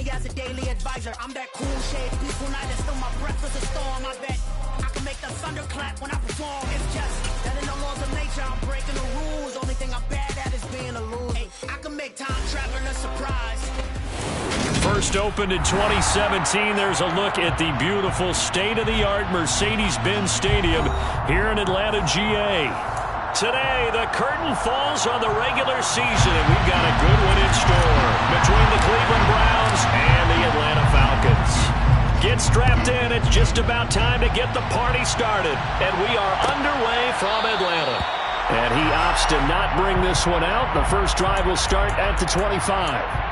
me as a daily advisor. I'm that cool shade, peaceful night, and still my breakfast a storm. I bet I can make the thunder clap when I perform. It's just that in the laws of nature, I'm breaking the rules. Only thing I'm bad at is being a loser. Hey, I can make time traveling a surprise. First opened in 2017, there's a look at the beautiful state-of-the-art Mercedes-Benz Stadium here in Atlanta, GA. Today, the curtain falls on the regular season, and we've got a good one in store between the Cleveland Browns and the Atlanta Falcons. Get strapped in. It's just about time to get the party started, and we are underway from Atlanta. And he opts to not bring this one out. The first drive will start at the 25.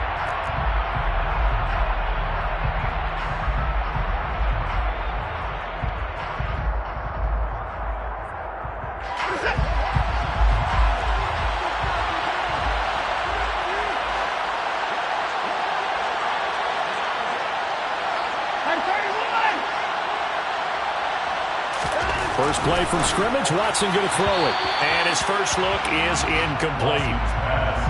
First play from scrimmage, Watson going to throw it. And his first look is incomplete.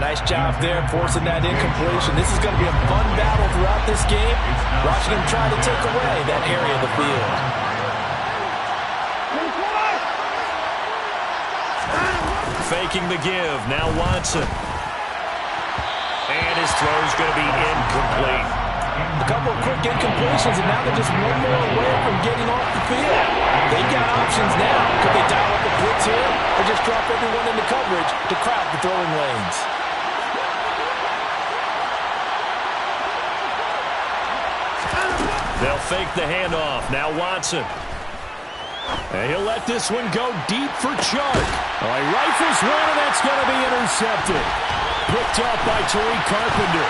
Nice job there forcing that incompletion. This is going to be a fun battle throughout this game. Watching him try to take away that area of the field. Faking the give, now Watson. And his throw is going to be incomplete. A couple of quick incompletions, and now they're just one more away from getting off the field. They've got options now. Could they dial up the blitz here, or just drop everyone into coverage to crowd the throwing lanes? They'll fake the handoff. Now Watson. And he'll let this one go deep for Chark. Oh, he rifles one, and that's going to be intercepted. Picked up by Tariq Carpenter.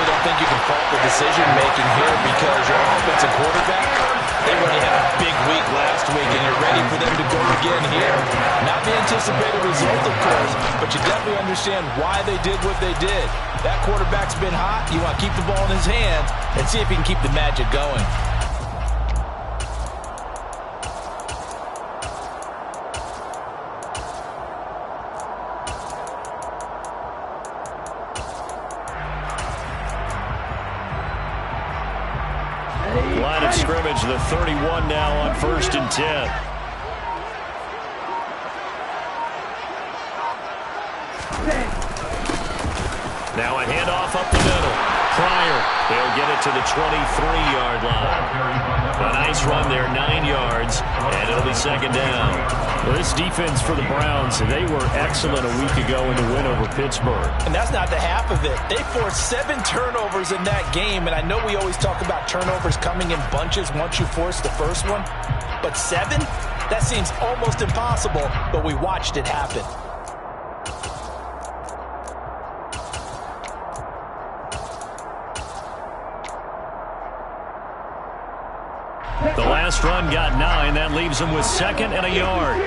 I think you can fault the decision-making here because your offensive quarterback, they really had a big week last week, and you're ready for them to go again here. Not the anticipated result, of course, but you definitely understand why they did what they did. That quarterback's been hot. You want to keep the ball in his hands and see if he can keep the magic going. Line of scrimmage, the 31 now on 1st and 10. Now a handoff up the middle. Pryor, they'll get it to the 23-yard line. A nice run there, 9 yards, and it'll be second down. Well, this defense for the Browns, they were excellent a week ago in the win over Pittsburgh. And that's not the half of it. They forced 7 turnovers in that game, and I know we always talk about turnovers coming in bunches once you force the first one, but 7? That seems almost impossible, but we watched it happen. The last run got 9. That leaves them with 2nd and a yard.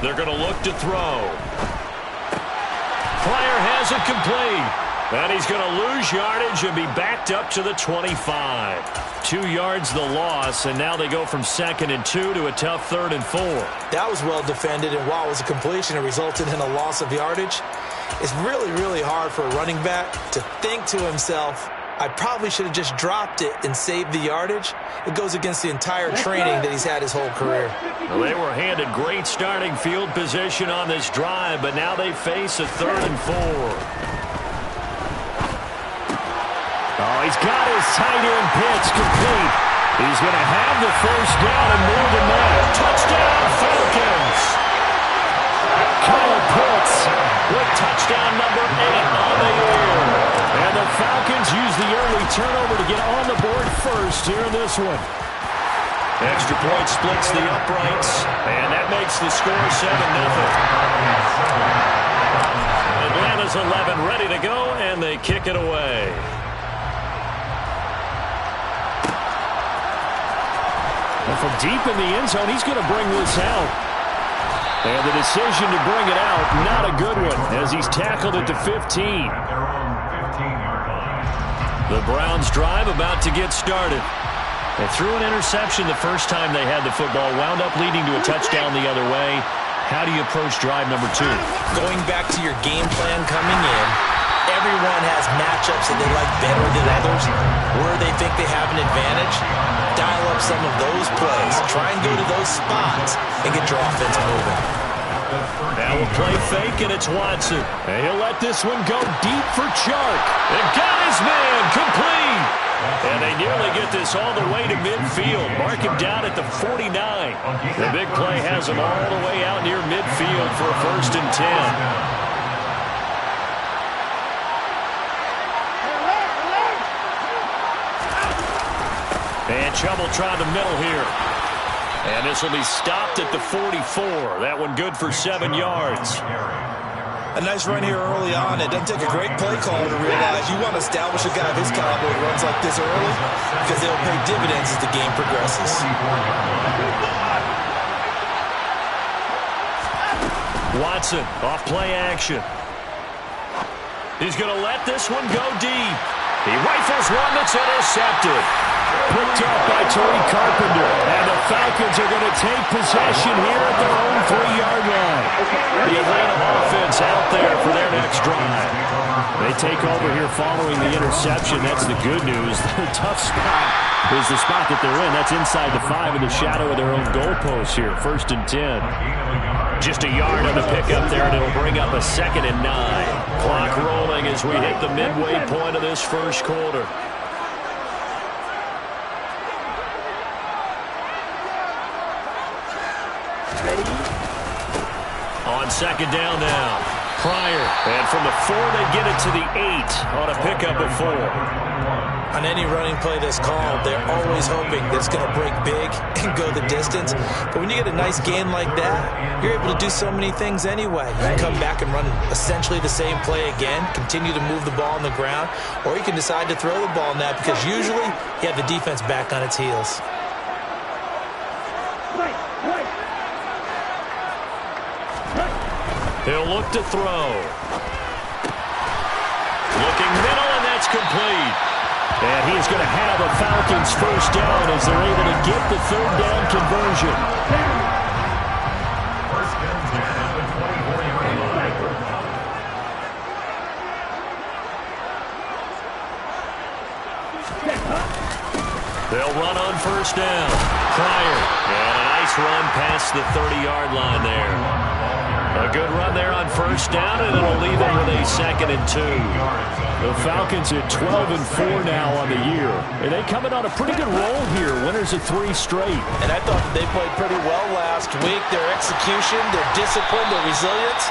They're going to look to throw. Pryor has it complete. And he's going to lose yardage and be backed up to the 25. 2 yards the loss, and now they go from 2nd and 2 to a tough 3rd and 4. That was well defended, and while it was a completion, it resulted in a loss of yardage. It's really, really hard for a running back to think to himself, I probably should have just dropped it and saved the yardage. It goes against the entire training that he's had his whole career. Well, they were handed great starting field position on this drive, but now they face a 3rd and 4. Oh, he's got his tight end pitch complete. He's going to have the first down and more than that. Touchdown, Falcons! Kyle Pitts with touchdown number 8 on the year. And the Falcons use the early turnover to get on the board first here in this one. Extra point splits the uprights, and that makes the score 7-0. Atlanta's 11 ready to go, and they kick it away. And from deep in the end zone, he's going to bring this out. And the decision to bring it out, not a good one, as he's tackled at the 15. The Browns drive about to get started. They threw an interception the first time they had the football, wound up leading to a touchdown the other way. How do you approach drive number 2? Going back to your game plan coming in, everyone has matchups that they like better than others, where they think they have an advantage. Dial up some of those plays. Try and go to those spots and get your offense moving. Now we'll play fake, and it's Watson. And he'll let this one go deep for Chark. And got his man complete. And they nearly get this all the way to midfield. Mark him down at the 49. The big play has him all the way out near midfield for a 1st and 10. And Chubb will try the middle here. And this will be stopped at the 44. That one good for 7 yards. A nice run here early on. It doesn't take a great play caller to realize you want to establish a guy of his caliber who runs like this early because they'll pay dividends as the game progresses. Watson off play action. He's going to let this one go deep. He rifles one that's intercepted. Picked up by Tony Carpenter. And the Falcons are going to take possession here at their own 3-yard line. The Atlanta offense out there for their next drive. They take over here following the interception. That's the good news. The tough spot is the spot that they're in. That's inside the 5 in the shadow of their own goalpost here. 1st and 10. Just a yard on the pickup there, and it'll bring up a 2nd and 9. Clock rolling as we hit the midway point of this first quarter. On 2nd down now. Pryor. And from the 4, they get it to the 8 on a pickup of 4. On any running play that's called, they're always hoping that it's going to break big and go the distance. But when you get a nice gain like that, you're able to do so many things anyway. You can come back and run essentially the same play again, continue to move the ball on the ground, or you can decide to throw the ball now because usually you have the defense back on its heels. He'll look to throw. Looking middle, and that's complete. And he's going to have a Falcons 1st down as they're able to get the 3rd down conversion. They'll run on 1st down. Pryor. And a nice run past the 30-yard line there. A good run there on 1st down, and it'll leave them with a 2nd and 2. The Falcons at 12 and 4 now on the year. And they coming on a pretty good roll here. Winners of 3 straight. And I thought they played pretty well last week. Their execution, their discipline, their resilience,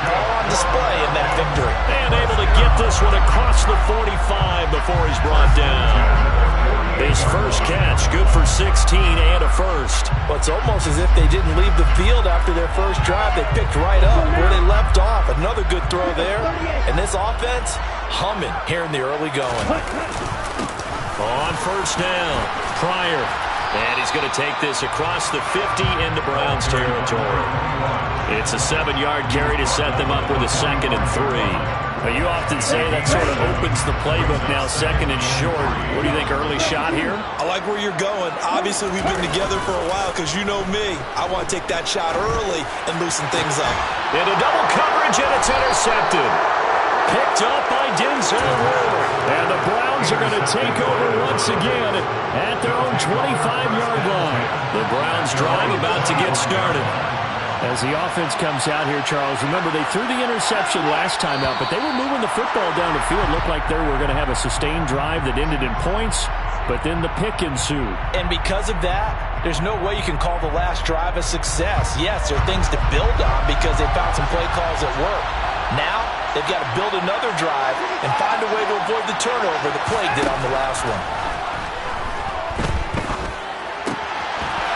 all on display in that victory. And able to get this one across the 45 before he's brought down. His first catch, good for 16 and a 1st. Well, it's almost as if they didn't leave the field after their first drive. They picked right up where they left off. Another good throw there. And this offense, humming here in the early going. On 1st down, Pryor. And he's going to take this across the 50 into Browns territory. It's a 7-yard carry to set them up with a 2nd and 3. You often say that sort of opens the playbook now, 2nd and short. What do you think, early shot here? I like where you're going. Obviously, we've been together for a while because you know me. I want to take that shot early and loosen things up. Into double coverage, and it's intercepted. Picked up by Denzel Ward. And the Browns are going to take over once again at their own 25-yard line. The Browns drive about to get started. As the offense comes out here, Charles, remember they threw the interception last time out, but they were moving the football down the field. Looked like they were going to have a sustained drive that ended in points, but then the pick ensued. And because of that, there's no way you can call the last drive a success. Yes, there are things to build on because they found some play calls that work. Now, they've got to build another drive and find a way to avoid the turnover the play did on the last one.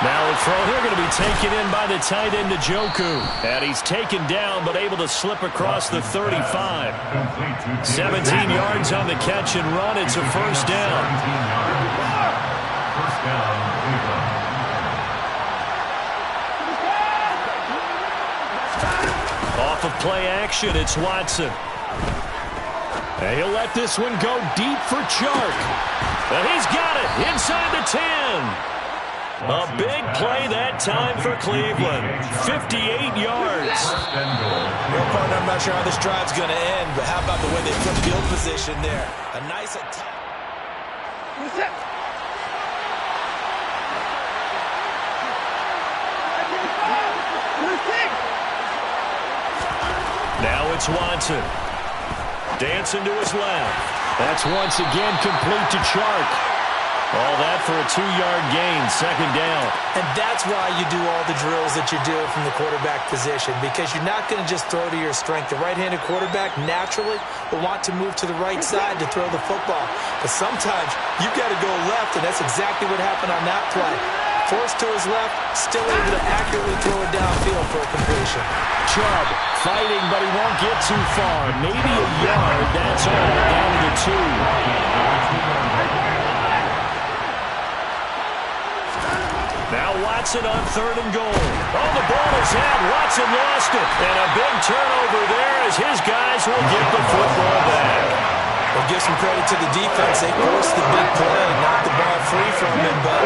Now the throw here going to be taken in by the tight end Njoku. And he's taken down but able to slip across the 35. 17 yards on the catch and run. It's a 1st down. Off of play action, it's Watson. And he'll let this one go deep for Chark. And he's got it inside the 10. A big play that time for Cleveland. 58 yards. Well, partner, I'm not sure how this drive's going to end, but how about the way they put field position there? A nice attack. Now it's Watson. Dancing to his left. That's once again complete to Chark. All that for a 2-yard gain, second down. And that's why you do all the drills that you do from the quarterback position, because you're not going to just throw to your strength. The right-handed quarterback naturally will want to move to the right side to throw the football. But sometimes you've got to go left, and that's exactly what happened on that play. Forced to his left, still able to accurately throw it downfield for a completion. Chubb fighting, but he won't get too far. Maybe a yard, that's all, down to the 2. Now Watson on 3rd and goal. Oh, the ball is out. Watson lost it. And a big turnover there as his guys will get the football back. Well, give some credit to the defense. They forced the big play, knocked the ball free from him, but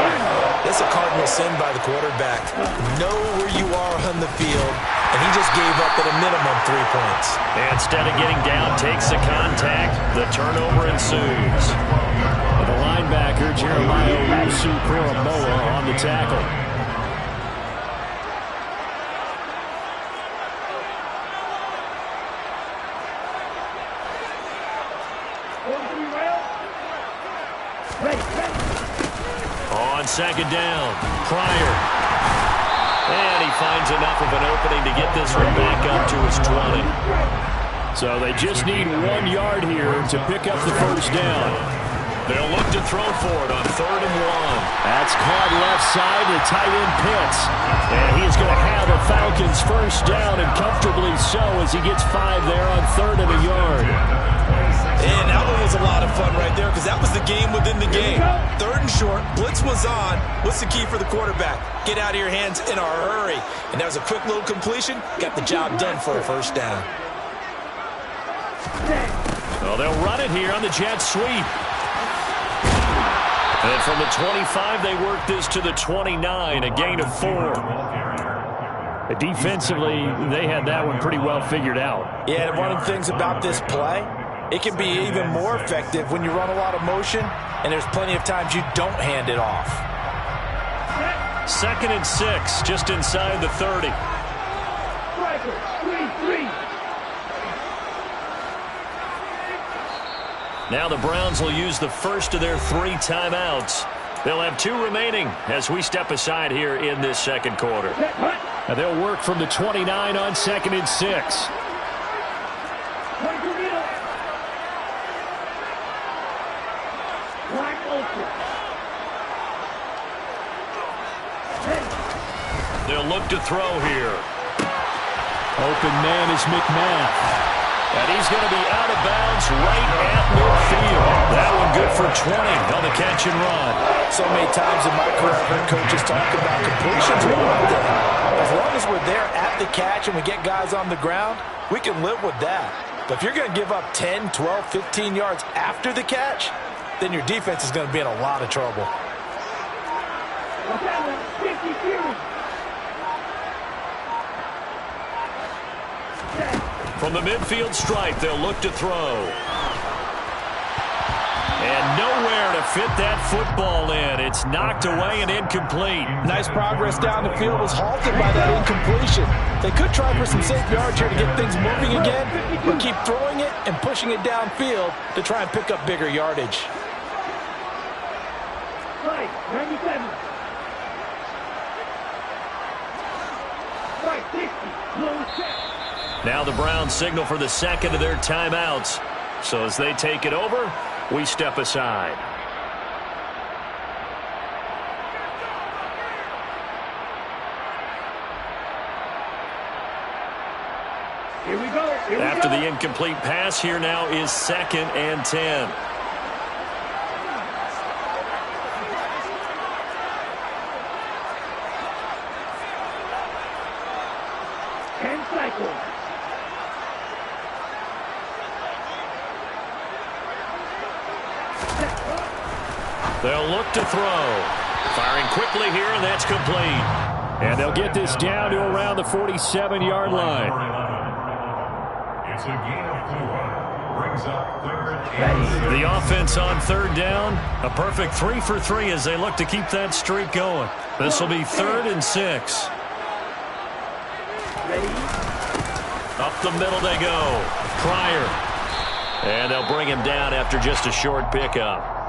that's a cardinal sin by the quarterback. Know where you are on the field, and he just gave up at a minimum 3 points. And instead of getting down, takes the contact. The turnover ensues. The linebacker, Jeremiah Owusu-Koramoah, on the tackle. On second down, Pryor. And he finds enough of an opening to get this one back up to his 20. So they just need 1 yard here to pick up the first down. They'll look to throw for it on 3rd and 1. That's caught left side to tight end Pitts. And he's going to have a Falcons first down, and comfortably so as he gets 5 there on 3rd and a yard. And that one was a lot of fun right there because that was the game within the game. 3rd and short, blitz was on. What's the key for the quarterback? Get out of your hands in a hurry. And that was a quick little completion. Got the job done for a first down. Well, they'll run it here on the jet sweep. And from the 25, they work this to the 29, a gain of 4. Defensively, they had that one pretty well figured out. Yeah, and one of the things about this play, it can be even more effective when you run a lot of motion, and there's plenty of times you don't hand it off. 2nd and 6, just inside the 30. Now the Browns will use the first of their 3 timeouts. They'll have 2 remaining as we step aside here in this second quarter. And they'll work from the 29 on 2nd and 6. They'll look to throw here. Open man is McMath. And he's going to be out of bounds right at midfield. That one good for 20 on the catch and run. So many times in my career, I've heard coaches talk about completions are one thing. As long as we're there at the catch and we get guys on the ground, we can live with that. But if you're going to give up 10, 12, 15 yards after the catch, then your defense is going to be in a lot of trouble. From the midfield stripe, they'll look to throw. And nowhere to fit that football in. It's knocked away and incomplete. Nice progress down the field was halted by that incompletion. They could try for some safe yards here to get things moving again, but keep throwing it and pushing it downfield to try and pick up bigger yardage. Right, 97. Right, 60. Low set. Now the Browns signal for the second of their timeouts. So as they take it over, we step aside. Here we go. After the incomplete pass, here now is 2nd and 10. They'll look to throw. Firing quickly here, and that's complete. And they'll get this down to around the 47-yard line. It's a gain of 4. Brings up third and 6. The offense on third down. A perfect 3 for 3 as they look to keep that streak going. This will be 3rd and 6. Up the middle they go. Pryor. And they'll bring him down after just a short pickup.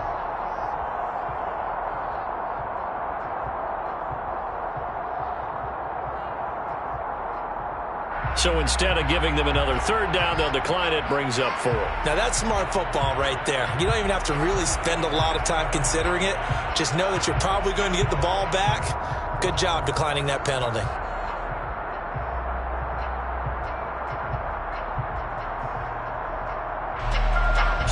So instead of giving them another 3rd down, they'll decline it. Brings up 4. Now, that's smart football right there. You don't even have to really spend a lot of time considering it. Just know that you're probably going to get the ball back. Good job declining that penalty.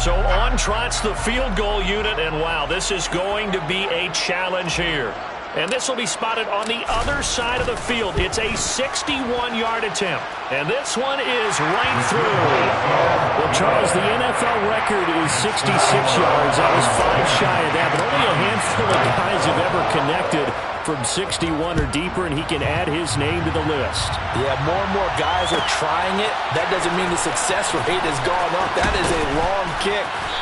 So on trots the field goal unit, and wow, this is going to be a challenge here. And this will be spotted on the other side of the field. It's a 61-yard attempt. And this one is right through. Well, Charles, the NFL record is 66 yards. That was 5 shy of that, but only a handful of guys have ever connected from 61 or deeper, and he can add his name to the list. Yeah, more and more guys are trying it. That doesn't mean the success rate has gone up. That is a long kick.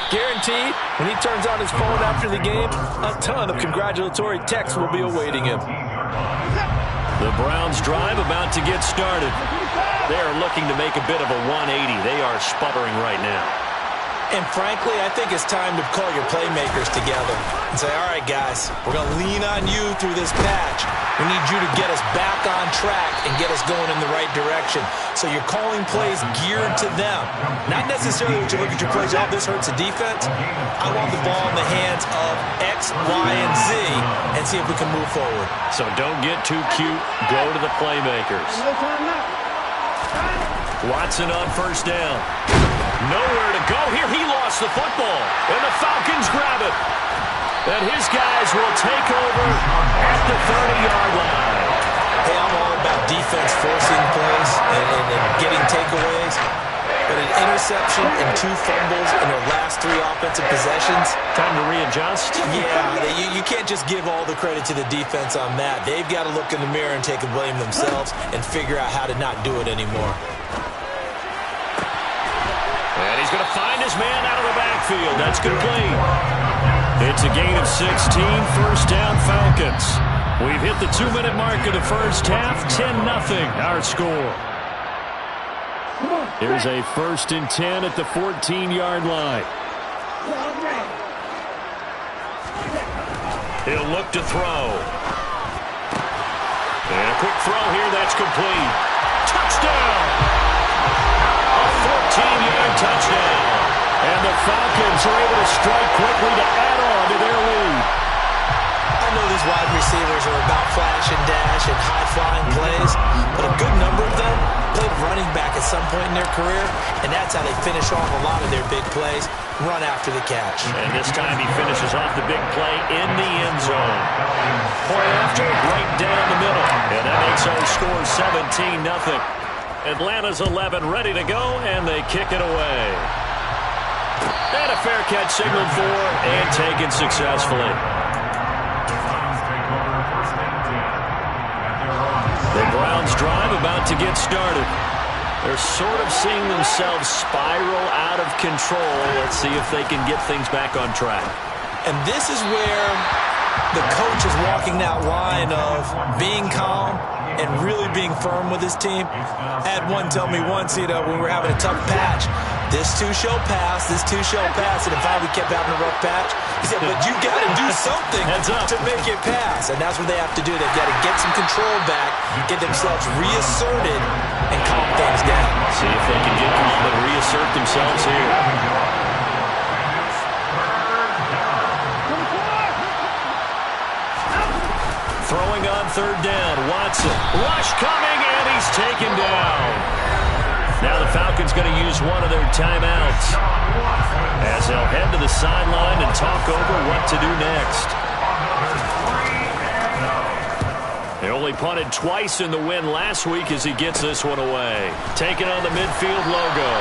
Guaranteed, when he turns on his phone after the game, a ton of congratulatory texts will be awaiting him. The Browns drive about to get started. They are looking to make a bit of a 180. They are sputtering right now. And frankly, I think it's time to call your playmakers together and say, all right, guys, we're going to lean on you through this patch. We need you to get us back on track and get us going in the right direction. So you're calling plays geared to them. Not necessarily when you look at your plays, oh, this hurts the defense. I want the ball in the hands of X, Y, and Z and see if we can move forward. So don't get too cute. Go to the playmakers. Watson on 1st down. Nowhere to go here. He lost the football. And the Falcons grab it. And his guys will take over at the 30-yard line. Hey, I'm all about defense forcing plays and getting takeaways. But an interception and 2 fumbles in their last 3 offensive possessions. Time to readjust? Yeah, you can't just give all the credit to the defense on that. They've got to look in the mirror and take the blame themselves and figure out how to not do it anymore. And he's going to find his man out of the backfield. That's complete. It's a gain of 16, 1st down Falcons. We've hit the 2-minute mark of the first half, 10-0 our score. Here's a 1st and 10 at the 14-yard line. He'll look to throw. And a quick throw here, that's complete. Touchdown! A 14-yard touchdown. And the Falcons are able to strike quickly to add on to their lead. I know these wide receivers are about flash and dash and high-flying plays, but a good number of them played running back at some point in their career, and that's how they finish off a lot of their big plays, run after the catch. And this time he finishes off the big play in the end zone. Point after, right down the middle. And that makes our score 17-0. Atlanta's 11 ready to go, and they kick it away. And a fair catch signaled for and taken successfully. The Browns drive about to get started. They're sort of seeing themselves spiral out of control. Let's see if they can get things back on track. And this is where the coach is walking that line of being calm and really being firm with his team. I had one tell me once, when we were having a tough patch, this too shall pass, this too shall pass. And if we kept having a rough patch, he said, but you got to do something to make it pass. And that's what they have to do. They've got to get some control back, get themselves reasserted, and calm things down. See if they can get calm and reassert themselves here. Throwing on 3rd down, Watson. Rush coming, and he's taken down. Now the Falcons going to use one of their timeouts as they'll head to the sideline and talk over what to do next. They only punted twice in the win last week as he gets this one away. Taking on the midfield logo.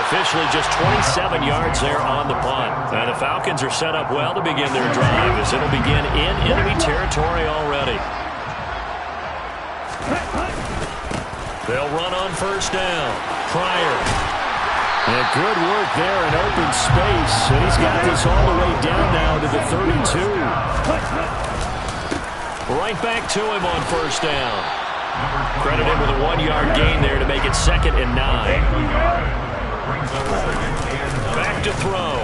Officially just 27 yards there on the punt. And the Falcons are set up well to begin their drive as it'll begin in enemy territory already. They'll run on first down. Pryor. And good work there in open space. And he's got this all the way down now to the 32. Right back to him on first down. Credit him with a 1-yard gain there to make it 2nd and 9. Back to throw.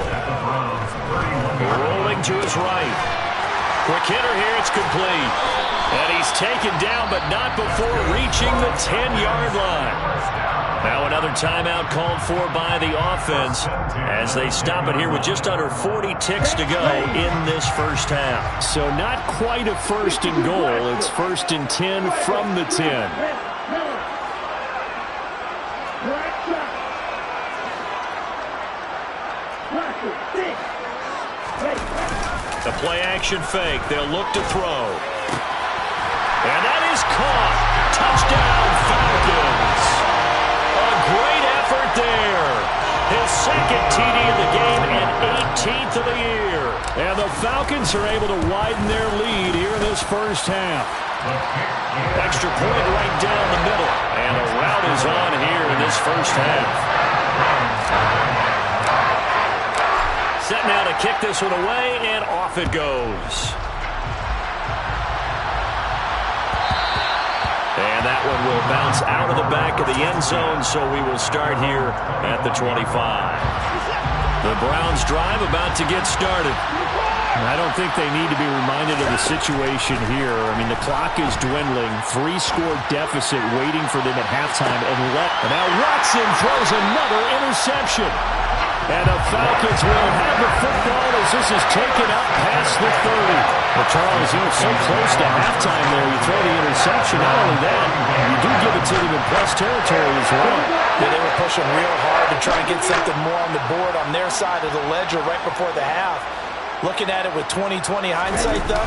Rolling to his right. Quick hitter here. It's complete. And he's taken down, but not before reaching the 10-yard line. Now another timeout called for by the offense as they stop it here with just under 40 ticks to go in this first half. So not quite a 1st and goal. It's 1st and 10 from the 10. The play-action fake. They'll look to throw. And that is caught. Touchdown, Falcons. A great effort there. His 2nd TD of the game and 18th of the year. And the Falcons are able to widen their lead here in this first half. Extra point right down the middle. And a rout is on here in this first half. Set now to kick this one away, and off it goes. And that one will bounce out of the back of the end zone, so we will start here at the 25. The Browns drive about to get started. I don't think they need to be reminded of the situation here. I mean, the clock is dwindling. 3-score deficit waiting for them at halftime. And now Watson throws another interception. And the Falcons will have the football as this is taken up past the 30. But Charles, so close to halftime there. You throw the interception. Not only that, you do give it to them in plus territory as well. Yeah, they were pushing real hard to try and get something more on the board on their side of the ledger right before the half. Looking at it with 20/20 hindsight, though,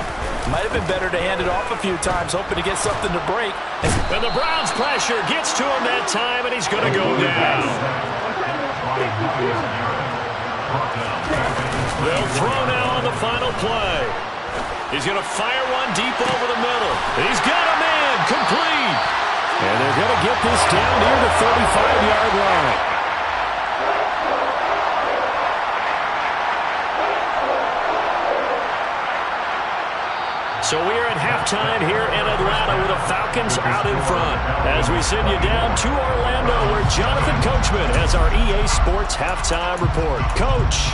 might have been better to hand it off a few times, hoping to get something to break. And the Browns pressure gets to him that time, and he's going to go down. They'll throw now on the final play. He's going to fire one deep over the middle. He's got a man, complete. And they're going to get this down near the 35-yard line. So we are at halftime here in Atlanta with the Falcons out in front. As we send you down to Orlando where Jonathan Coachman has our EA Sports Halftime Report. Coach.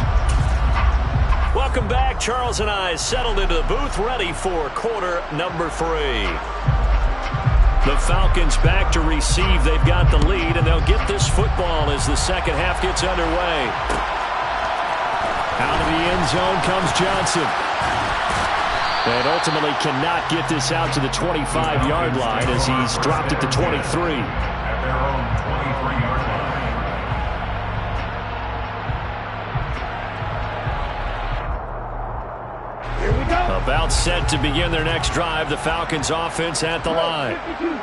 Welcome back. Charles and I settled into the booth ready for quarter number 3. The Falcons back to receive. They've got the lead, and they'll get this football as the second half gets underway. Out of the end zone comes Johnson. And ultimately cannot get this out to the 25-yard line as he's dropped it to 23. At their own 23-yard line. Here we go. About set to begin their next drive. The Falcons offense at the line. 52.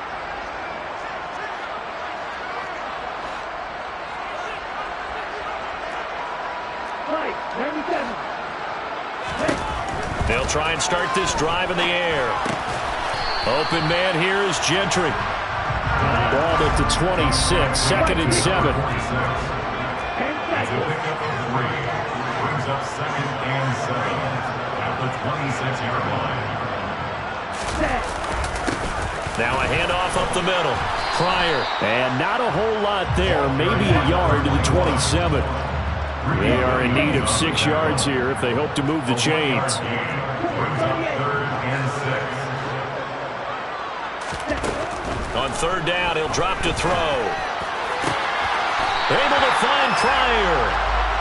Mike, 97. They'll try and start this drive in the air. Open man here is Gentry. Ball at the 26, 2nd and 7. Brings up 2nd and 7 at the 26-yard line. Now a handoff up the middle. Pryor. And not a whole lot there. Maybe a yard to the 27. They are in need of 6 yards here if they hope to move the chains. Brings up 3rd and 6. On 3rd down, he'll drop to throw. Able to find Pryor.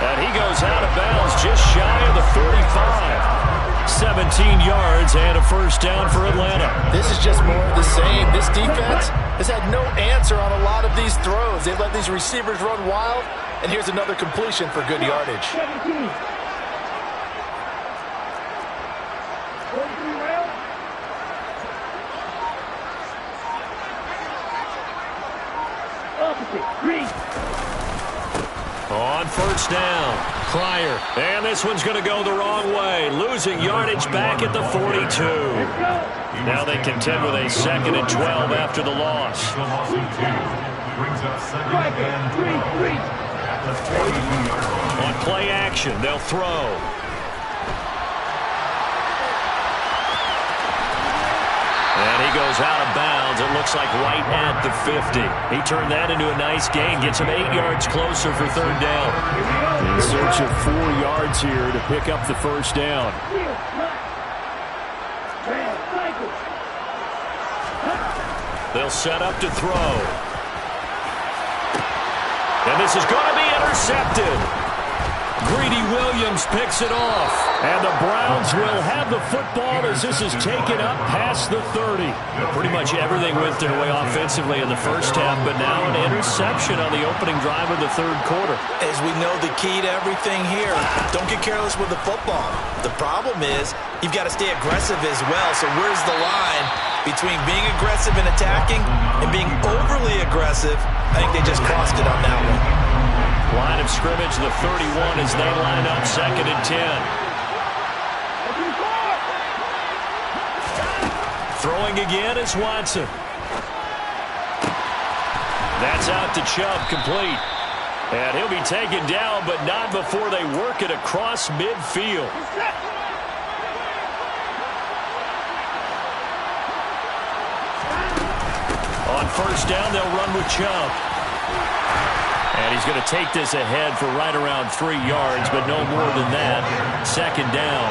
And he goes out of bounds just shy of the 35. 17 yards and a first down for Atlanta. This is just more of the same. This defense has had no answer on a lot of these throws. They've let these receivers run wild, and here's another completion for good yardage. 17. 43 round. Opposite. Green. On first down, Pryor. And this one's going to go the wrong way. Losing yardage back at the 42. Now they contend with a 2nd and 12 after the loss. Brings up 2nd and 12 at the 42-yard line. On play action, they'll throw. And he goes out of bounds. It looks like right at the 50. He turned that into a nice gain. Gets him 8 yards closer for 3rd down. In search of 4 yards here to pick up the first down. They'll set up to throw. And this is going to be intercepted. Greedy Williams picks it off. And the Browns will have the football as this is taken up past the 30. Pretty much everything went their way offensively in the first half, but now an interception on the opening drive of the 3rd quarter. As we know, the key to everything here, don't get careless with the football. The problem is you've got to stay aggressive as well. So where's the line between being aggressive and attacking and being overly aggressive? I think they just crossed it on that one. Line of scrimmage, the 31 as they line up 2nd and 10. Throwing again is Watson. That's out to Chubb, complete. And he'll be taken down, but not before they work it across midfield. On first down, they'll run with Chubb. And he's going to take this ahead for right around 3 yards, but no more than that. 2nd down.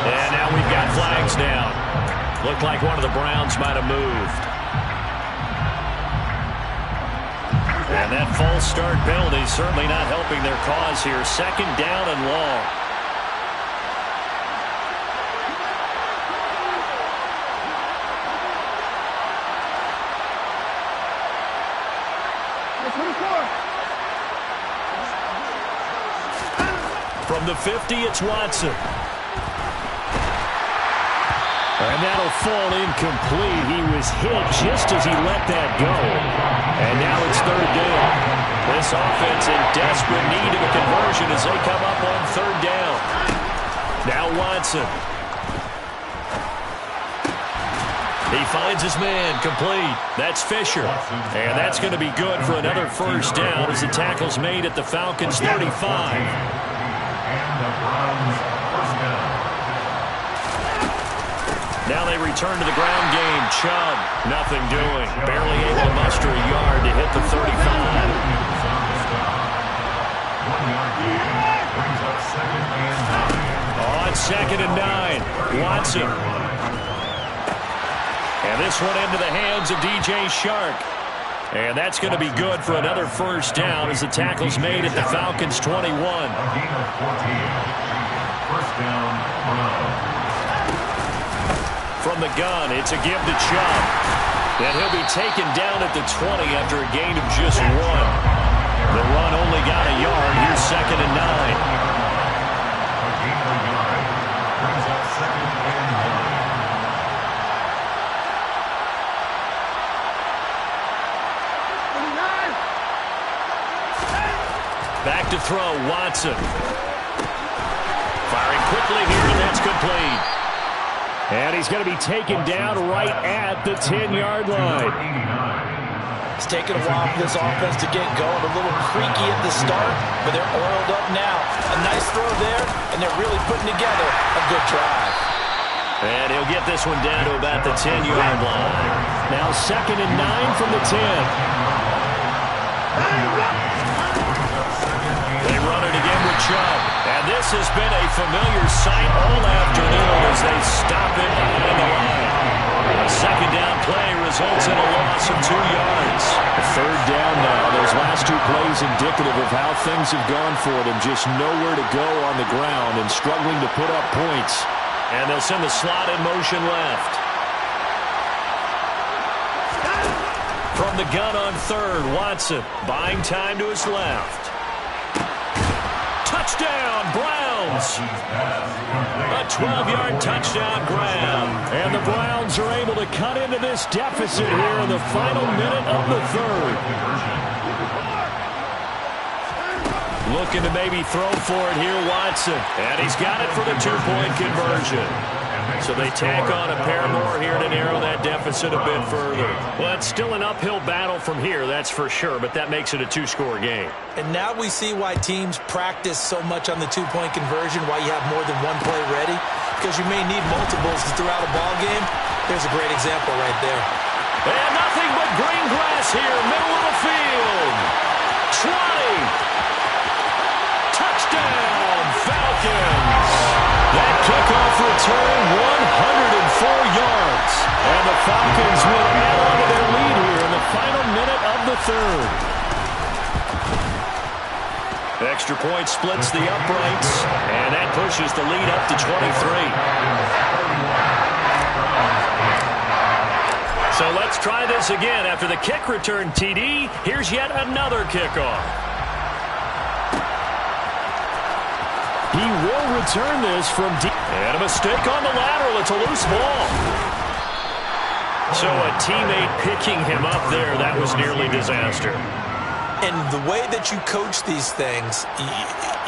And now we've got flags down. Looked like one of the Browns might have moved. And that false start penalty certainly not helping their cause here. 2nd down and long. From the 50, it's Watson. And that'll fall incomplete. He was hit just as he let that go. And now it's 3rd down. This offense in desperate need of a conversion as they come up on 3rd down. Now Watson. He finds his man, complete. That's Fisher. And that's going to be good for another first down as the tackle's made at the Falcons' 35. Now they return to the ground game. Chubb, nothing doing. Barely able to muster a yard to hit the 35. 1 yard gain brings up 2nd and 9. On 2nd and 9, Watson. And this one into the hands of DJ Shark. And that's going to be good for another first down as the tackle's made at the Falcons' 21. A gain of 14. First down, Browns. From the gun, it's a give to Chubb. And he'll be taken down at the 20 after a gain of just 1. The run only got a yard. Here's 2nd and 9. A gain of a yard brings up 2nd and 9. Back to throw, Watson. Firing quickly here, and that's complete. And he's going to be taken down right at the 10-yard line. It's taken a while for this offense to get going. A little creaky at the start, but they're oiled up now. A nice throw there, and they're really putting together a good drive. And he'll get this one down to about the 10-yard line. Now 2nd and 9 from the 10. They run it again with Chubb. And this has been a familiar sight all afternoon as they stop it behind the line. A 2nd down play results in a loss of 2 yards. A 3rd down now. Those last 2 plays indicative of how things have gone for them. Just nowhere to go on the ground and struggling to put up points. And they'll send the slot in motion left. From the gun on 3rd, Watson buying time to his left. Touchdown, Browns! yards. A 12-yard touchdown grab. And the Browns are able to cut into this deficit here in the final minute of the third. Looking to maybe throw for it here, Watson. And he's got it for the two-point conversion. So they tack on a pair more here to narrow that deficit a bit further. Well, it's still an uphill battle from here, that's for sure, but that makes it a two-score game. And now we see why teams practice so much on the two-point conversion, why you have more than one play ready, because you may need multiples throughout a ball game. There's a great example right there. And nothing but green grass here, middle of the field. 20. Touchdown, Falcons. That kickoff return, 104 yards. And the Falcons will add on to their lead here in the final minute of the third. Extra point splits the uprights, and that pushes the lead up to 23. So let's try this again. After the kick return TD, here's yet another kickoff. He will return this from deep. And a mistake on the lateral. It's a loose ball. So a teammate picking him up there, that was nearly disaster. And the way that you coach these things,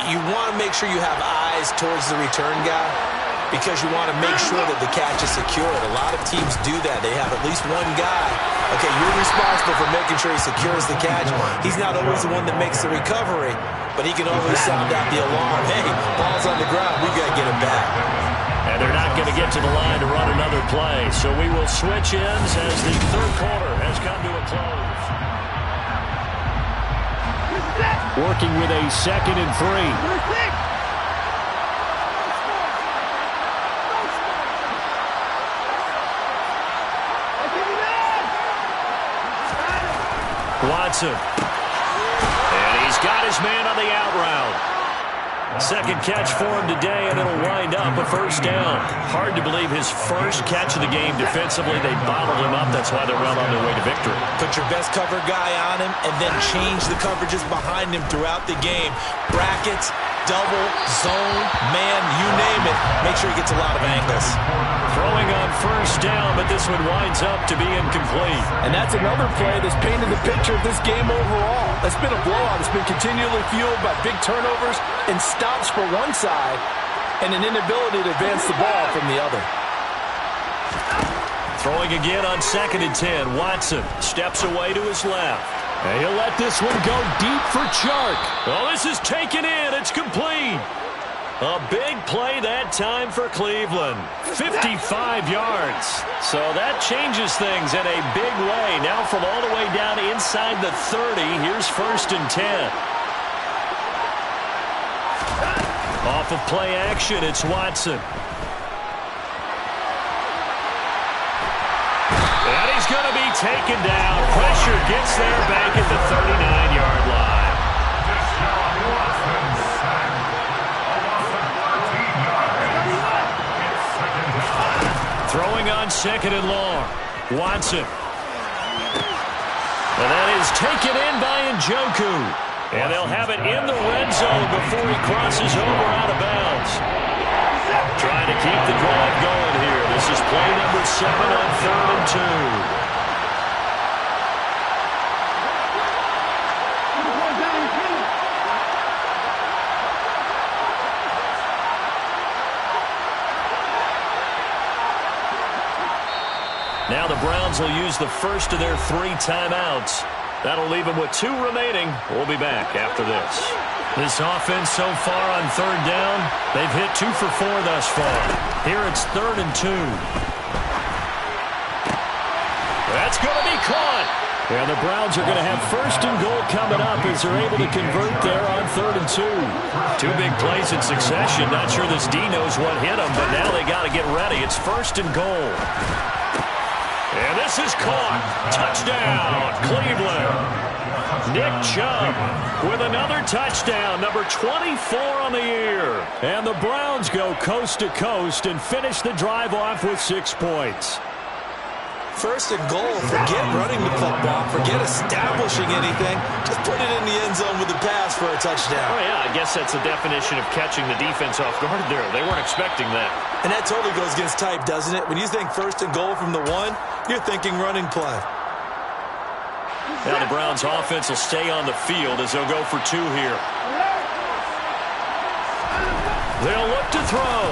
you want to make sure you have eyes towards the return guy because you want to make sure that the catch is secured. A lot of teams do that. They have at least one guy. Okay, you're responsible for making sure he secures the catch. He's not always the one that makes the recovery, but he can always sound out the alarm. Hey, ball's on the ground. We've got to get it back. And they're not going to get to the line to run another play. So we will switch ends as the third quarter has come to a close. Working with a 2nd and 3. Watson. And he's got his man on the out route. Second catch for him today, and it'll wind up a first down. Hard to believe his first catch of the game defensively. They bottled him up. That's why they're well on their way to victory. Put your best cover guy on him, and then change the coverages behind him throughout the game. Brackets, double, zone, man, you name it. Make sure he gets a lot of angles. Throwing on first down, but this one winds up to be incomplete. And that's another play that's painted the picture of this game overall. It's been a blowout. It's been continually fueled by big turnovers and stops for one side and an inability to advance the ball from the other. Throwing again on 2nd and 10. Watson steps away to his left. And he'll let this one go deep for Chark. Oh, this is taken in. It's complete. A big play that time for Cleveland. 55 yards. So that changes things in a big way. Now from all the way down inside the 30, here's 1st and 10. Off of play action, it's Watson. And he's going to be taken down. Pressure gets there back at the 39-yard line. Throwing on 2nd and long. Watson. And that is taken in by Njoku. And they'll have it in the red zone before he crosses over out of bounds. Trying to keep the drive going here. This is play number 7 on 3rd and 2. Now the Browns will use the first of their 3 timeouts. That'll leave them with 2 remaining. We'll be back after this. This offense so far on 3rd down, they've hit 2 for 4 thus far. Here it's 3rd and 2. That's going to be caught. And the Browns are going to have 1st and goal coming up as they're able to convert there on 3rd and 2. 2 big plays in succession. Not sure this D knows what hit them, but now they got to get ready. It's 1st and goal. And this is caught. Touchdown, Cleveland. Nick Chubb with another touchdown, number 24 on the year. And the Browns go coast to coast and finish the drive off with 6 points. First and goal, forget running the football, forget establishing anything. Just put it in the end zone with a pass for a touchdown. Oh, yeah, I guess that's the definition of catching the defense off guard there. They weren't expecting that. And that totally goes against type, doesn't it? When you think first and goal from the 1, you're thinking running play. Now the Browns offense will stay on the field as they'll go for 2 here. They'll look to throw.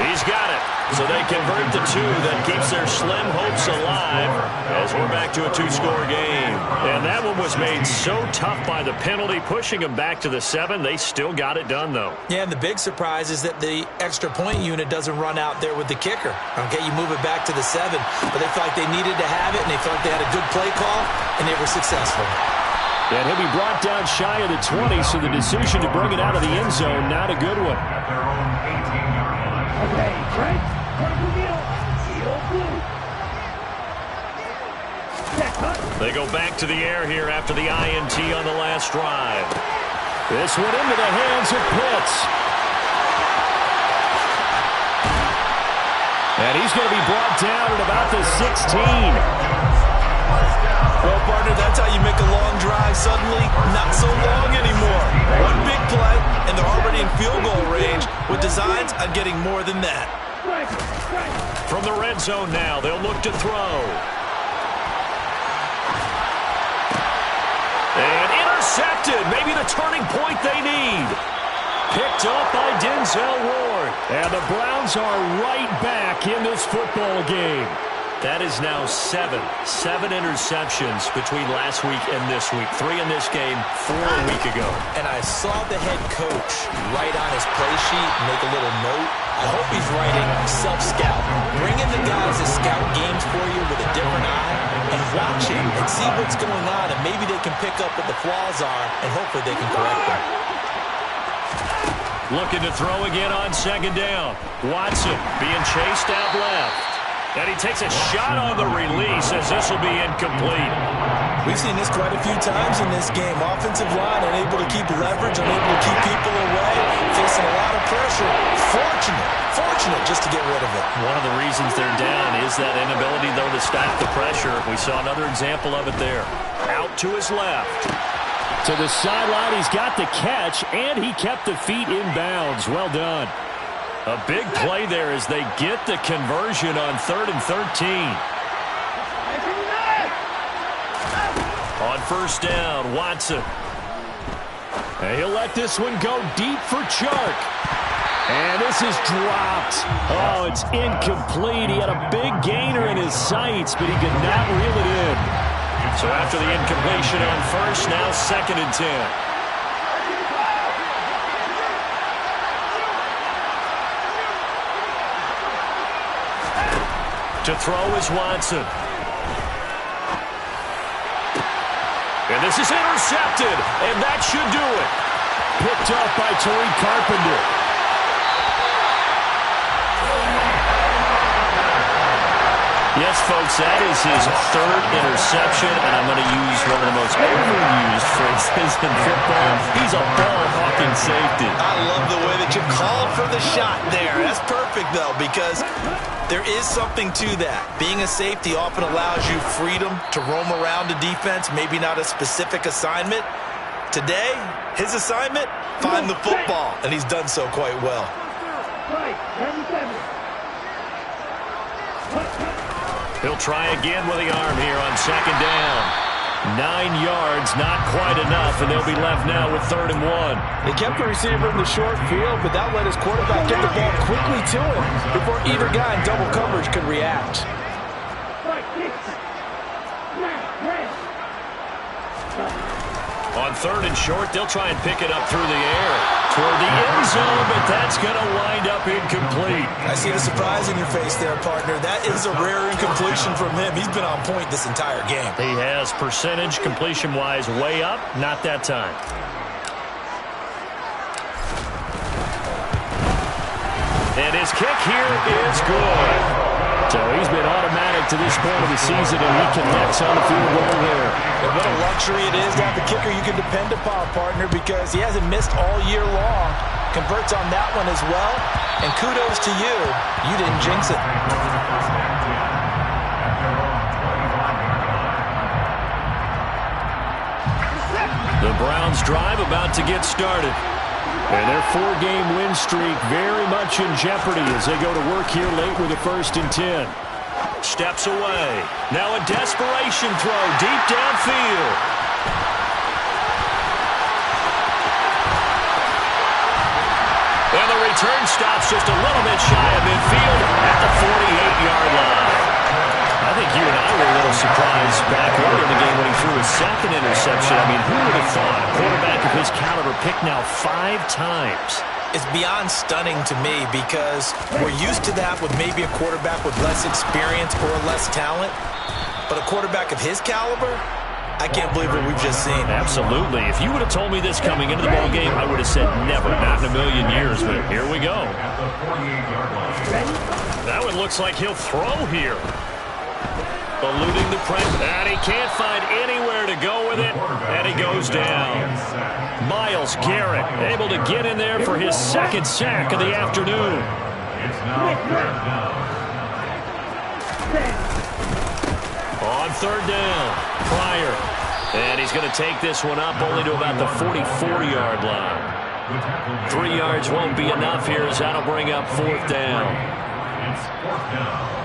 He's got it. So they convert the 2. That keeps their slim hopes alive as we're back to a 2-score game. And that one was made so tough by the penalty, pushing them back to the 7. They still got it done, though. Yeah, and the big surprise is that the extra point unit doesn't run out there with the kicker. Okay, you move it back to the 7, but they felt like they needed to have it, and they felt like they had a good play call, and they were successful. And he'll be brought down shy of the 20, so the decision to bring it out of the end zone, not a good one. At their own 18-yard line. Okay, right? They go back to the air here after the INT on the last drive. This one into the hands of Pitts. And he's going to be brought down at about the 16. Well, partner, that's how you make a long drive suddenly not so long anymore. One big play, and they're already in field goal range with designs on getting more than that. From the red zone now, they'll look to throw. And intercepted. Maybe the turning point they need. Picked up by Denzel Ward. And the Browns are right back in this football game. That is now 7 interceptions between last week and this week. 3 in this game, 4 a week ago. And I saw the head coach write on his play sheet, make a little note. I hope he's writing self-scout. Bring in the guys that scout games for you with a different eye and watch him and see what's going on, and maybe they can pick up what the flaws are, and hopefully they can correct them. Looking to throw again on second down. Watson being chased out left. And he takes a shot on the release as this will be incomplete. We've seen this quite a few times in this game. Offensive line unable to keep leverage, unable to keep people away, facing a lot of pressure. Fortunate just to get rid of it. One of the reasons they're down is that inability, though, to stop the pressure. We saw another example of it there. Out to his left. To the sideline, he's got the catch, and he kept the feet in bounds. Well done. A big play there as they get the conversion on 3rd and 13. On first down, Watson. And he'll let this one go deep for Chark. And this is dropped. Oh, it's incomplete. He had a big gainer in his sights, but he could not reel it in. So after the incompletion on first, now 2nd and 10. To throw is Watson. And this is intercepted, and that should do it. Picked up by Tariq Carpenter. Yes, folks, that is his 3rd interception, and I'm going to use one of the most overused phrases in football. He's a ball-hawking safety. I love the way that you called for the shot there. That's perfect, though, because there is something to that. Being a safety often allows you freedom to roam around the defense, maybe not a specific assignment. Today, his assignment, find the football, and he's done so quite well. He'll try again with the arm here on 2nd down. 9 yards, not quite enough, and they'll be left now with 3rd and 1. They kept the receiver in the short field, but that let his quarterback get the ball quickly to him before either guy in double coverage could react. On 3rd and short, they'll try and pick it up through the air toward the end zone, but that's going to wind up incomplete. I see the surprise in your face there, partner. That is a rare incompletion from him. He's been on point this entire game. He has percentage completion-wise way up, not that time. And his kick here is good. So he's been automatic to this point of the season, and he connects on the field goal there. And what a luxury it is to have a kicker you can depend upon, partner, because he hasn't missed all year long. Converts on that one as well. And kudos to you. You didn't jinx it. The Browns drive about to get started. And their 4-game win streak very much in jeopardy as they go to work here late with a 1st and 10. Steps away. Now a desperation throw deep downfield. And the return stops just a little bit shy of midfield at the 48-yard line. I think you and I were a little surprised back early in the game when he threw his 2nd interception. I mean, who would have thought a quarterback of his caliber picked now 5 times? It's beyond stunning to me because we're used to that with maybe a quarterback with less experience or less talent. But a quarterback of his caliber, I can't believe what we've just seen. Absolutely. If you would have told me this coming into the ball game, I would have said never, not in a million years. But here we go. That one looks like he'll throw here. Eluding the press, and he can't find anywhere to go with it, and he goes down. Myles Garrett able to get in there for his 2nd sack of the afternoon. It's now 3rd down. On 3rd down, Pryor. And he's going to take this one up only to about the 44-yard line. 3 yards won't be enough here as that'll bring up 4th down. It's 4th down.